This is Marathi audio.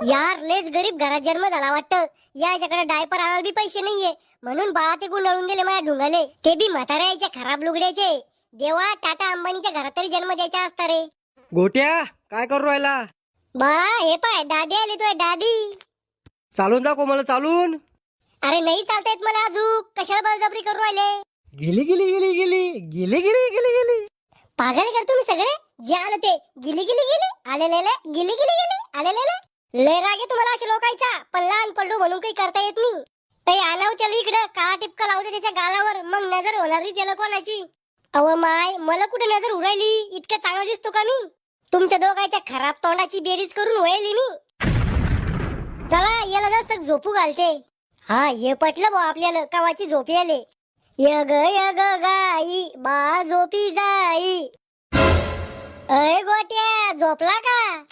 यार लेच गरीब घरात जन्म झाला वाटतं. याच्याकडे डायपर आणायला बी पैसे नाहीये, म्हणून बाळा ते गुंडाळून गेले माझ्या ढुंगाले, ते बी म्हाताऱ्याच्या खराब लुगड्याचे. देवा, टाटा अंबानीच्या घरात तरी जन्म द्यायचा असता रे. गोट्या काय करू राहिला? बाळा हे पाय, दादी आली तुझ्या दादी. चालून दाखव मला चालून. अरे नाही चालता येत मला अजून, कशाला बळजबरी करू राहिले? गेली गेली गेली गेली गेली गेली गेली गेली. पागल कर तुम्ही सगळे. जे आलं ते गिली गिली गेली, आलेले गिली गिली गेली, आलेले. लय राग आहे तुम्हाला अशा लोकांचा, पण लहान पडलो म्हणून काही करता येत नाही. काही आणाव त्याला इकडं, काळा टिपका लावते त्याच्या गालावर, मग नजर होणार नाही त्याला कोणाची. अव माय, मला कुठे नजर उरायली? इतकं चांगला दिसतो का मी? तुमच्या दोघांच्या खराब तोंडाची बेरीज करून वळली मी. चला याला जसं झोपू घालते. हा हे पटलं भाऊ आपल्याला, कवाची झोप याले. यग यग गाई बा झोपी जाई. अय गोट्या झोपला का?